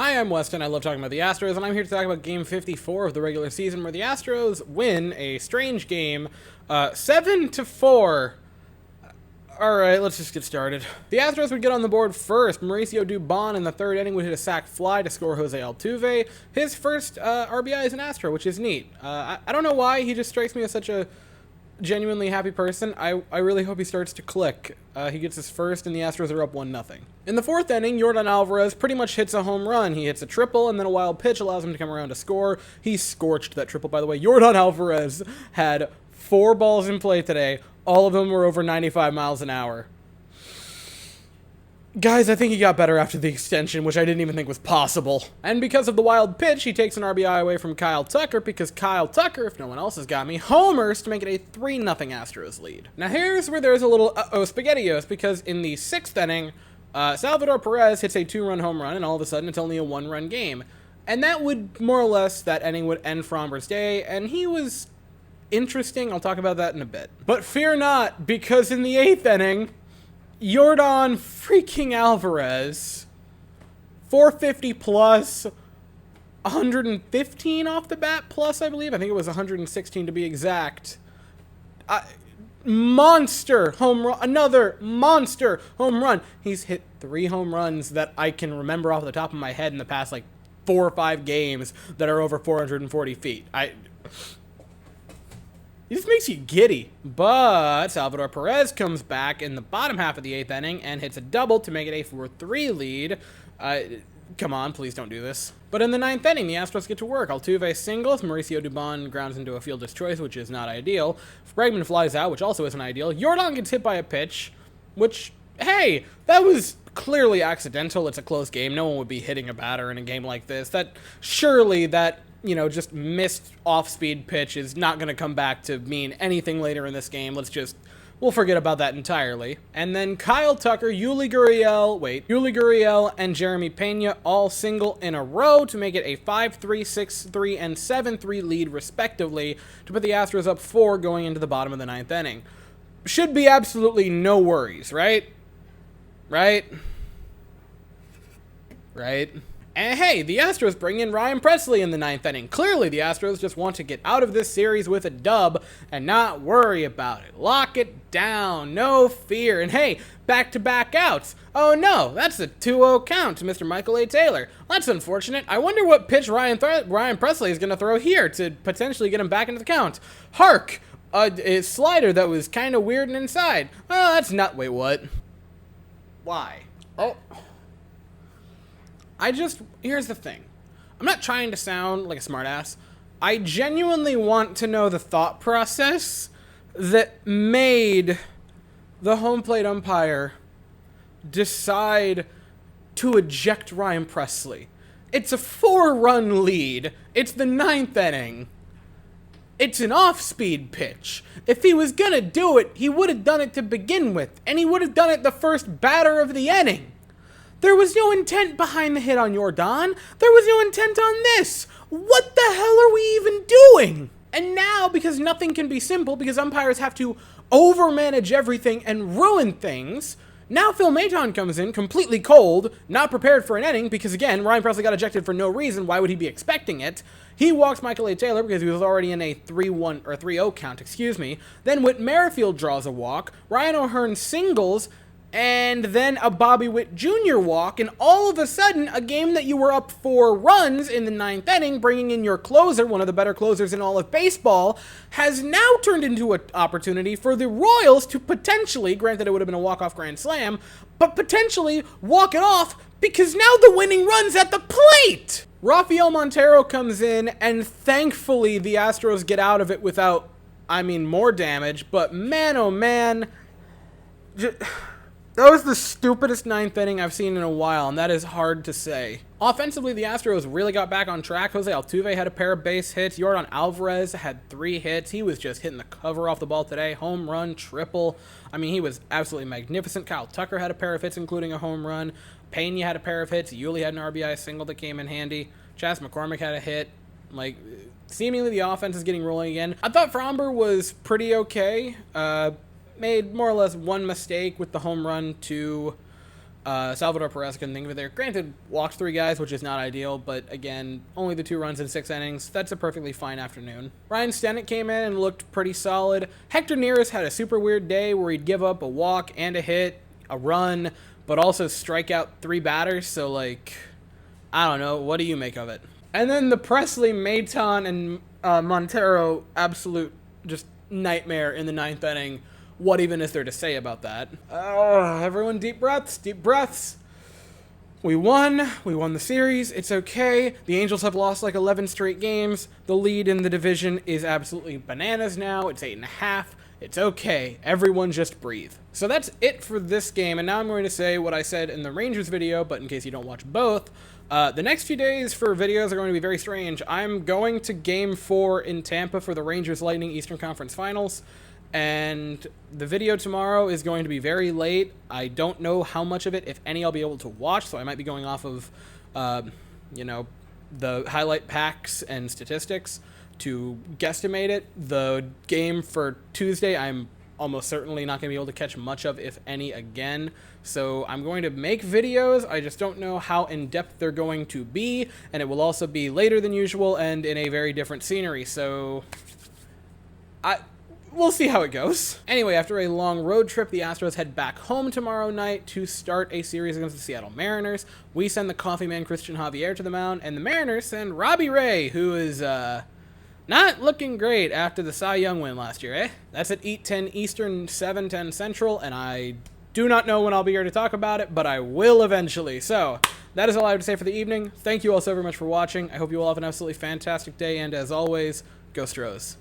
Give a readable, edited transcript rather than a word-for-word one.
Hi, I'm Weston. I love talking about the Astros, and I'm here to talk about Game 54 of the regular season, where the Astros win a strange game, 7-4. Alright, let's just get started. The Astros would get on the board first. Mauricio Dubon in the third inning would hit a sac fly to score Jose Altuve. His first RBI as an Astro, which is neat. I don't know why, he just strikes me as such a genuinely happy person. I really hope he starts to click. He gets his first, and the Astros are up 1-0. In the fourth inning, Yordan Alvarez pretty much hits a home run. He hits a triple, and then a wild pitch allows him to come around to score. He scorched that triple, by the way. Yordan Alvarez had 4 balls in play today. All of them were over 95 miles an hour. Guys, I think he got better after the extension, which I didn't even think was possible. And because of the wild pitch, he takes an RBI away from Kyle Tucker, because Kyle Tucker, if no one else has got me, homers to make it a 3-0 Astros lead. Now here's where there's a little SpaghettiOs, because in the 6th inning, Salvador Perez hits a 2-run home run, and all of a sudden it's only a 1-run game. And that would, more or less, that inning would end Framber's day, and he was interesting. I'll talk about that in a bit. But fear not, because in the 8th inning, Yordan freaking Alvarez, 450 plus, 115 off the bat plus, I believe. I think it was 116 to be exact. Monster home run, another monster home run. He's hit 3 home runs that I can remember off the top of my head in the past, like, 4 or 5 games that are over 440 feet. It just makes you giddy. But Salvador Perez comes back in the bottom half of the 8th inning and hits a double to make it a 4-3 lead. Come on, please don't do this. But in the 9th inning, the Astros get to work. Altuve singles, Mauricio Dubon grounds into a fielder's choice, which is not ideal. Bregman flies out, which also isn't ideal. Yordan gets hit by a pitch, which, hey, that was clearly accidental. It's a close game. No one would be hitting a batter in a game like this. Surely that, just missed off-speed pitch is not going to come back to mean anything later in this game. We'll forget about that entirely. And then Kyle Tucker, Yuli Gurriel, and Jeremy Pena all single in a row to make it a 5-3, 6-3, and 7-3 lead, respectively, to put the Astros up 4 going into the bottom of the 9th inning. Should be absolutely no worries, right? Right? And hey, the Astros bring in Ryan Pressly in the 9th inning. Clearly, the Astros just want to get out of this series with a dub and not worry about it. Lock it down, no fear. And hey, back-to-back outs. Oh no, that's a 2-0 count to Mr. Michael A. Taylor. That's unfortunate. I wonder what pitch Ryan Pressly is going to throw here to potentially get him back into the count. Hark! A slider that was kind of weird and inside. Oh, that's not... Wait, what? Why? Oh... Here's the thing. I'm not trying to sound like a smartass. I genuinely want to know the thought process that made the home plate umpire decide to eject Ryan Pressly. It's a 4-run lead. It's the 9th inning. It's an off-speed pitch. If he was gonna do it, he would have done it to begin with, and he would have done it the first batter of the inning. There was no intent behind the hit on Yordan. There was no intent on this. What the hell are we even doing? And now, because nothing can be simple, because umpires have to overmanage everything and ruin things, now Phil Maton comes in completely cold, not prepared for an inning, because again, Ryan Pressly got ejected for no reason. Why would he be expecting it? He walks Michael A. Taylor because he was already in a 3-1 or 3-0 count, Then Whit Merrifield draws a walk. Ryan O'Hearn singles, and then a Bobby Witt Jr. walk, and all of a sudden, a game that you were up 4 runs in the 9th inning, bringing in your closer, one of the better closers in all of baseball, has now turned into an opportunity for the Royals to potentially, granted it would have been a walk-off grand slam, but potentially walk it off, because now the winning run's at the plate! Rafael Montero comes in, and thankfully the Astros get out of it without, more damage, but man, oh man... That was the stupidest 9th inning I've seen in a while, and that is hard to say. Offensively, the Astros really got back on track. Jose Altuve had a pair of base hits. Yordan Alvarez had 3 hits. He was just hitting the cover off the ball today. Home run, triple. He was absolutely magnificent. Kyle Tucker had a pair of hits, including a home run. Pena had a pair of hits. Yuli had an RBI single that came in handy. Chas McCormick had a hit. Seemingly the offense is getting rolling again. I thought Framber was pretty okay. Made more or less one mistake with the home run to Salvador Perez couldn't think of it there. Granted, walked 3 guys, which is not ideal, but again, only the 2 runs in 6 innings. That's a perfectly fine afternoon. Ryan Stennett came in and looked pretty solid. Hector Neris had a super weird day where he'd give up a walk and a hit, a run, but also strike out 3 batters, so like, I don't know, what do you make of it? And then the Presley, Maton, and Montero absolute just nightmare in the 9th inning. What even is there to say about that? Everyone deep breaths, deep breaths. We won the series, it's okay. The Angels have lost like 11 straight games. The lead in the division is absolutely bananas now. It's 8.5. It's okay. Everyone just breathe. So that's it for this game, and now I'm going to say what I said in the Rangers video, but in case you don't watch both, the next few days for videos are going to be very strange. I'm going to Game 4 in Tampa for the Rangers Lightning Eastern Conference Finals, and the video tomorrow is going to be very late. I don't know how much of it, if any, I'll be able to watch, so I might be going off of, the highlight packs and statistics to guesstimate it. The game for Tuesday, I'm almost certainly not going to be able to catch much of, if any, again. So I'm going to make videos. I just don't know how in-depth they're going to be, and it will also be later than usual and in a very different scenery. So we'll see how it goes. Anyway, after a long road trip, the Astros head back home tomorrow night to start a series against the Seattle Mariners. We send the coffee man Christian Javier to the mound, and the Mariners send Robbie Ray, who is not looking great after the Cy Young win last year, eh? That's at 8:10 Eastern, 7:10 Central, and I do not know when I'll be here to talk about it, but I will eventually. So that is all I have to say for the evening. Thank you all so very much for watching. I hope you all have an absolutely fantastic day, and as always, go Stros.